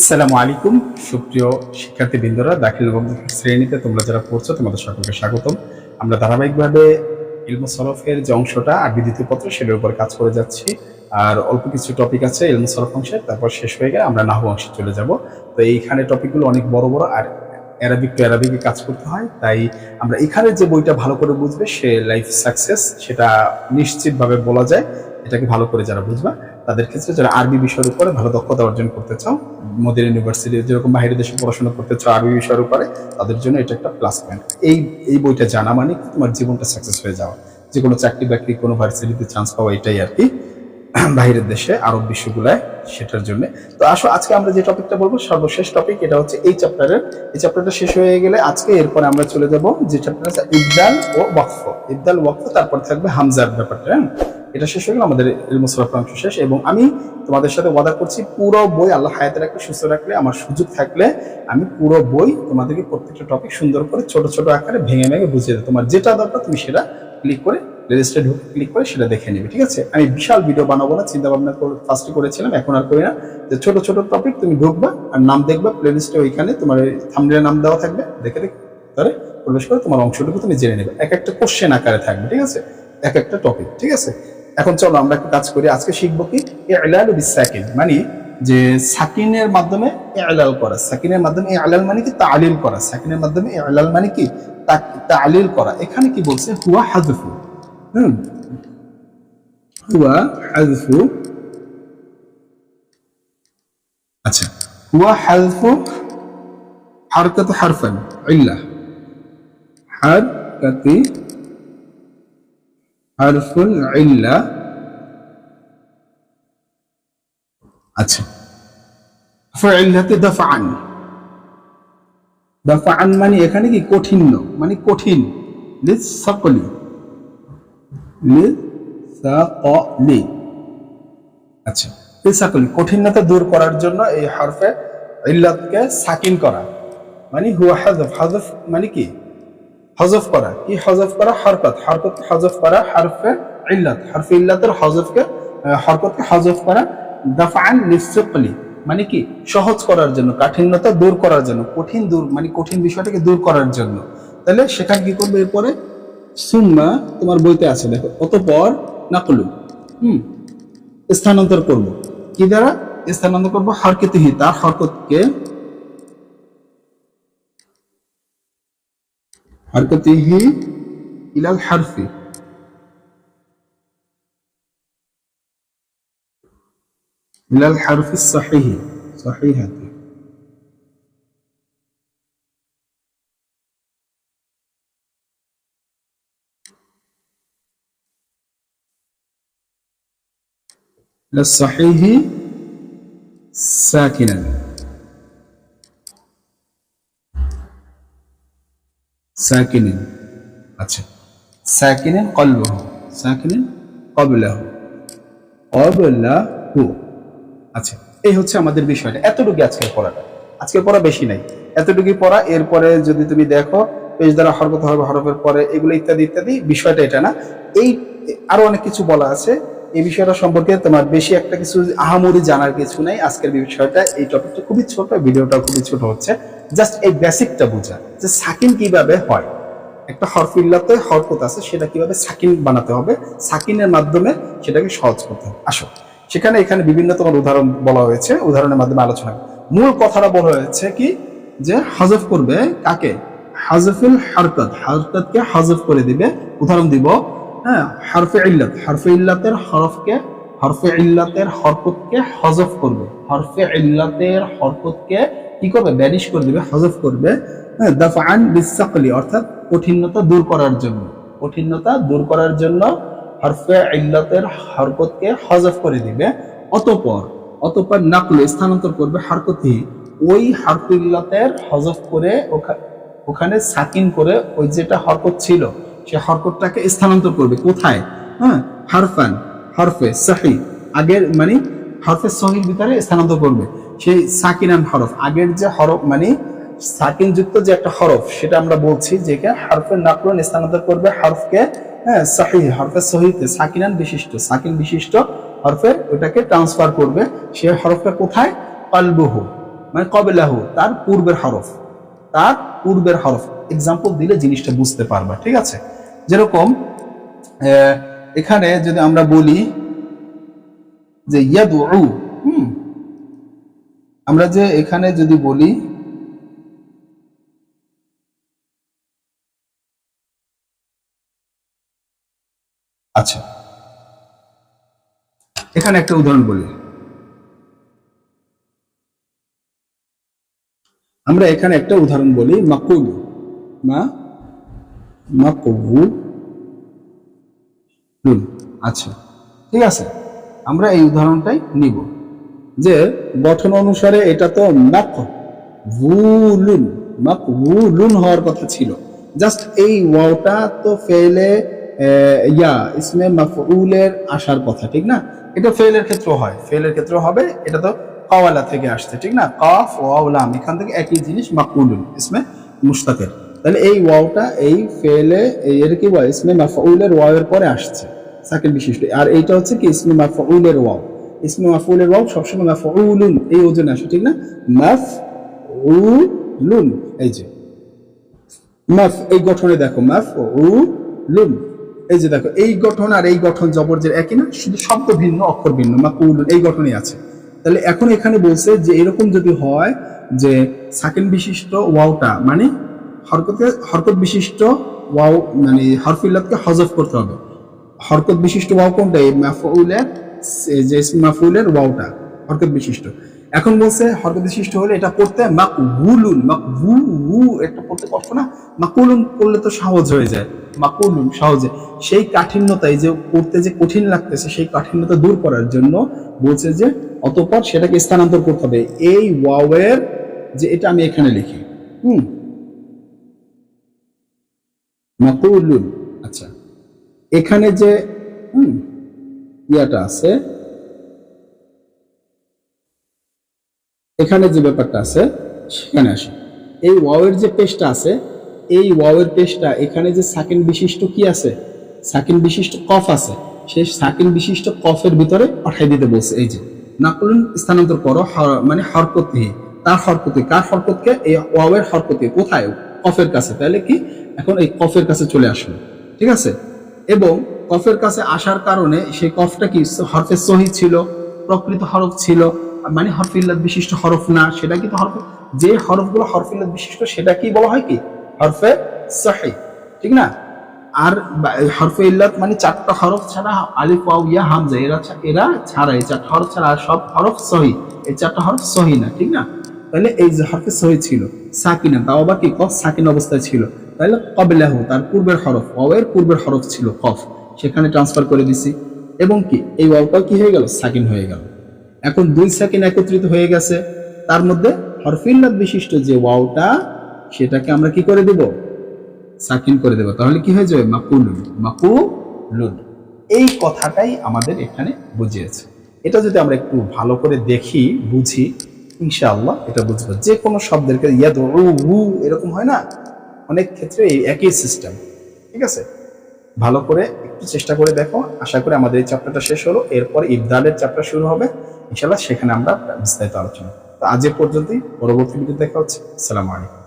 আসসালামু আলাইকুম সুপ্রিয় শিক্ষার্থীবৃন্দরা, দাখিল নবম শ্রেণীতে তোমরা যারা পড়ছো তোমাদের সকলকে স্বাগতম। আমরা ধারাবাহিকভাবে ইলমু সরফের যে অংশটা আরবি দ্বিতীয় পত্র সেটার উপর কাজ করে যাচ্ছি। আর অল্প কিছু টপিক আছে ইলমু সরফ অংশের, তারপর শেষ হয়ে গেলে আমরা নাহু অংশে চলে যাব। তো এইখানে টপিকগুলো অনেক বড় বড় আর অ্যারাবিক টু অ্যারাবিকে কাজ করতে হয়, তাই আমরা এখানে যে বইটা ভালো করে বুঝবে সে লাইফ সাকসেস, সেটা নিশ্চিতভাবে বলা যায়। এটাকে ভালো করে যারা বুঝবা তাদের ক্ষেত্রে, যারা আরবি বিষয়ের উপরে ভালো দক্ষতা অর্জন করতে চাও, মদিনা ইউনিভার্সিটি যেরকম বাইরের দেশে পড়াশোনা করতে চাও আরবি বিষয়ের উপরে, তাদের জন্য এটা একটা প্লাস পয়েন্ট। এই বইটা জানা মানে তোমার জীবনটা সাকসেস হয়ে যাওয়া, যে কোনো চাকরি বাকরি কোনো ভার্সিটিতে চান্স পাওয়া, এটাই আর কি বাইরের দেশে আরব বিশ্বগুলায়, সেটার জন্য। তো আসো আজকে আমরা যে টপিকটা বলবো সর্বশেষ টপিক, এটা হচ্ছে এই চ্যাপ্টারটা শেষ হয়ে গেলে আজকে এরপরে আমরা চলে যাব যে চ্যাপ্টার আছে ইবদাল ও ওয়াকফ। ইবদাল ওয়াকফ, তারপর থাকবে হামজার ব্যাপারটা। এটা শেষ হয়ে গেলে আমাদের ইলমু সরফ অংশ শেষ। এবং আমি তোমাদের সাথে ওয়াদা করছি পুরো বই আল্লাহ হায়াতে রাখলে, সুস্থ রাখলে, আমার সুযোগ থাকলে আমি পুরো বই তোমাদেরকে প্রত্যেকটা টপিক সুন্দর করে ছোট ছোট আকারে ভেঙে ভেঙে বুঝিয়ে দেবো। তোমার যেটা দরকার তুমি সেটা ক্লিক করে প্লেলিস্টে ঢুকে ক্লিক করে সেটা দেখে নিবে, ঠিক আছে? আমি বিশাল ভিডিও বানাবো না, চিন্তা ভাবনা ফার্স্টে করেছিলাম, এখন আর করি না। যে ছোট ছোট টপিক তুমি ঢুকবা আর নাম দেখবা প্লেলিস্টে, ওইখানে তোমার থাম্বনেলে নাম দেওয়া থাকবে, দেখে দেখে তাহলে প্রবেশ করে তোমার অংশটুকু তুমি জেনে নেবে। এক একটা কোশ্চেন আকারে থাকবে, ঠিক আছে? এক একটা টপিক, ঠিক আছে? এখন চলো আমরা একটু কাজ করি। আজকে শিখবো কি ইলাল বিসাকিন, মানে যে সাকিনের মাধ্যমে ইলাল করা। সাকিনের মাধ্যমে ইলাল মানে কি তালিল করা। সাকিনের মাধ্যমে ইলাল মানে কি তালিল করা। এখানে কি বলছে? হুয়া হাযফু। হুয়া হাযফু, আচ্ছা, হুয়া হাযফু হারকাত হারফান ইল্লাহ, হারকাতি হারফুল ইল্লাহ। আচ্ছা, ফাইলাতে দাফআন। দাফআন মানে এখানে কি কঠিন, মানে কঠিন। লিসাকলি, লিসাকলি, আচ্ছা, লিসাকলি কঠিনতা দূর করার জন্য এই হরফে ইল্লাতকে সাকিন করা, মানে হুয়া হাযফ। হাযফ মানে কি হযফ করা। কি হযফ করা? হরকত। হরকত হযফ করা হরফে ইল্লাত। হরফে ইল্লাতের হযফকে হরকতকে হযফ করা। দাফআন লিসাকলি মানে কি সহজ করার জন্য, কাঠিন্যতা দূর করার জন্য, কঠিন দূর মানে কঠিন বিষয়টাকে দূর করার জন্য। তাহলে সেখানে কি করবে? এরপরে সুম্মা তোমার বইতে আছে, দেখো, অতঃপর নাকলু, স্থানান্তর করব। কি দ্বারা স্থানান্তর করব? হরকতিহি, তার হরকতকে, হরকতিহি ইলাল হারফি, ইলাল হারফি সহিহি, সহিহাতি। للصحيح ساكنا، সাকিনিন, আচ্ছা, সাকিনিন কলবহু, সাকিনিন কবলাহু, কবলাহু। আচ্ছা, এই হচ্ছে আমাদের বিষয়টা। এতটুকু আজকের পড়াটা। আজকের পড়া বেশি নাই, এতটুকুই পড়া। এরপরে যদি তুমি দেখো পেজ দ্বারা হরকত হবে, হরফের পরে এগুলো ইত্যাদি ইত্যাদি, বিষয়টা এটা না। এই আরো অনেক কিছু বলা আছে এই বিষয়টা সম্পর্কে। তোমার বেশি একটা কিছু আহামরি জানার কিছু নাই। আজকের বিষয়টা, এই টপিকটা খুবই ছোট, ভিডিওটা খুবই ছোট হচ্ছে। জাস্ট এই বেসিকটা বোঝা যে সাকিন কিভাবে হয়, একটা হরফ ইল্লাতে হরকত আছে, সেটা কিভাবে সাকিন বানাতে হবে, সাকিনের মাধ্যমে সেটাকে সহজ করতে হবে। আসো সেখানে, এখানে বিভিন্ন তোমার উদাহরণ বলা হয়েছে, উদাহরণের মাধ্যমে আলোচনা। মূল কথাটা বলা হয়েছে কি যে হযফ করবে কাকে? হাযফুল হরকত, হরকতকে হযফ করে দিবে। উদাহরণ দিব, হ্যাঁ, হরফে ইল্লাত, হরফে ইল্লাতের হরফকে, হরফে ইল্লাতের হরকতকে হযফ করবে। হরফে ইল্লাতের হরকতকে কি করবে? ব্যানিশ করে দিবে, হযফ করবে। হ্যাঁ, দাফআন লিসাকলি, অর্থাৎ কঠিনতা দূর করার জন্য। কঠিনতা দূর করার জন্য হরফে ইল্লাতের হরকতকে হযফ করে দিবে। অতঃপর, অতঃপর নাকল, স্থানান্তর করবে, হরকতি, ওই হরফে ইল্লাতের হযফ করে ওখানে সাকিন করে ওই যেটা হরকত ছিল সে হরকতটাকে স্থানান্তর করবে। কোথায়? হ্যাঁ, হারফান, হরফে সহি, আগের মানে হরফে সহির ভিতরে স্থানান্তর করবে। সেই সাকিনান হরফ, আগের যে হরফ মানে সাকিন যুক্ত যে একটা হরফ, সেটা আমরা বলছি যে হরফে নাকলন স্থানান্তর করবে হরফকে, হ্যাঁ, সহি, হরফে সহিতে সাকিনান বিশিষ্ট, সাকিন বিশিষ্ট হরফে ওটাকে ট্রান্সফার করবে। সে হরফটা কোথায়? কলবুহু, মানে কবলাহু তার পূর্বের হরফ, তার পূর্বের হরফ। এক্সাম্পল দিলে জিনিসটা বুঝতে পারবা, ঠিক আছে? যেরকম এখানে যদি আমরা বলি যে ইয়াদউ, আমরা যে এখানে যদি বলি আচ্ছা, এখানে একটা উদাহরণ বলি, আমরা এখানে একটা উদাহরণ বলি মাকুল, মাকুল। আচ্ছা, ঠিক আছে, আমরা এই উদাহরণটাই নিব যে গঠন অনুসারে এটা তো মাকবুলুন, মাকবুলুন হওয়ার কথা ছিল। জাস্ট এই ওয়াওটা তো ফেলে ইসমে মাফউলের আসার কথা, ঠিক না? এটা ফেলের ক্ষেত্রে হয়, ফেলের ক্ষেত্রে হবে, এটা তো কাওয়ালা থেকে আসছে, ঠিক না? কাফ ওয়াও লাম, এখান থেকে একই জিনিস মাকবুলুন ইসমে মুশতাকের। তাহলে এই ওয়াওটা এই ফেলে এর কি ওয়া ইসমে মাফউলের ওয়াওয়ের পরে আসছে সাকিন বিশিষ্ট, আর এইটা হচ্ছে কি ইসমে মাফউলের ওয়াও। ইসমে মাফউলের ওয়াও সবসময় মাফউলুন এই ওজনে আসে, ঠিক না? মাফউলুন, এই যে মাফ, এই গঠনে দেখো মাফউলুন, এই যে দেখো এই গঠন আর এই গঠন জবরজের একই না, শুধু শব্দ ভিন্ন অক্ষর ভিন্ন, মাফউলুন এই গঠনই আছে। তাহলে এখন এখানে বলছে যে এরকম যদি হয় যে সাকিন বিশিষ্ট ওয়াওটা মানে হরকত বিশিষ্ট ওয়াও মানে হরফ ইল্লাতকে হযফ করতে হবে। হরকত বিশিষ্ট ওয়াও কোনটা? এই মাফউলের, যে মাফউলের ওয়াওটা হরকত বিশিষ্ট। এখন বলছে হরকত বিশিষ্ট হলে এটা পড়তে মাকবুলুন, মাকবু, এটা পড়তে কষ্ট না? মাকুলুন করলে তো সহজ হয়ে যায়, মাকুলুন সহজে। সেই কাঠিন্যতা, এই যে পড়তে যে কঠিন লাগতেছে সেই কাঠিন্যতা দূর করার জন্য বলছে যে অতঃপর সেটাকে স্থানান্তর করতে হবে এই ওয়াওয়ের, যে এটা আমি এখানে লিখি মাকুলুন। আচ্ছা, এখানে যে ইয়াটা আছে, এখানে যে ব্যাপারটা আছে সেখানে আসে। এই ওয়াওয়ের যে পেশটা আছে, এই ওয়াওয়ের পেশটা এখানে যে সাকিন বিশিষ্ট কি আছে, সাকিন বিশিষ্ট কফ আছে, সেই সাকিন বিশিষ্ট কফের ভিতরে পাঠাই দিতে বলছে। এই যে নাকুলুন স্থানান্তর করো, মানে হরকত, তার হরকতে, কার হরকতকে? এই ওয়াওয়ের হরকতে, কোথায়? কফের কাছে। তাহলে কি এখন এই কফের কাছে চলে আসলো, ঠিক আছে? এবং কফের কাছে আসার কারণে সেই কফটা কি হরফে সহি ছিল, প্রকৃত হরফ ছিল, মানে হরফ ইল্লাত বিশিষ্ট হরফ না, সেটা কি তো হরফ, যে হরফগুলো হরফ ইল্লাত বিশিষ্ট সেটা কি বলা হয় কি হরফে সহি, ঠিক না? আর হরফে ইল্লাত মানে চারটা হরফ ছাড়া, আলিফ ওয়াও ইয়া হামজা, এরা ছাড়া, এই চারটা হরফ ছাড়া আর সব হরফ সহি, এই চারটা হরফ সহি না, ঠিক না? তাহলে এই যে হরফে সহি ছিল সাকিনা, তাও বা কি কফ সাকিন অবস্থায় ছিল, তাহলে কবলাহু তার পূর্বের হরফ, ওয়াওয়ের পূর্বের হরফ ছিল কফ, সেখানে ট্রান্সফার করে দিছি, এবং কি এই ওয়াওটা কি হয়ে গেল? সাকিন হয়ে গেল। এখন দুই সাকিন একত্রিত হয়ে গেছে, তার মধ্যে হরফে ইল্লাত বিশিষ্ট যে ওয়াওটা সেটাকে আমরা কি করে দেব? সাকিন করে দেব। তাহলে কি হয়ে যাবে? মাকুলুন, মাকুলুন। এই কথাটাই আমাদের এখানে বুঝিয়েছে। এটা যদি আমরা একটু ভালো করে দেখি, বুঝি, ইনশাআল্লাহ এটা বুঝবো। যে কোনো শব্দের ইয়াদ এরকম হয় না, অনেক ক্ষেত্রে এই একই সিস্টেম, ঠিক আছে? ভালো করে একটু চেষ্টা করে দেখো। আশা করি আমাদের এই চ্যাপ্টারটা শেষ হলো, এরপর ইবদালের চ্যাপ্টার শুরু হবে ইনশাআল্লাহ, সেখানে আমরা বিস্তারিত আলোচনা। তো আজ এ পর্যন্তই, পরবর্তী ভিডিও দেখা হচ্ছে। আসসালামু আলাইকুম।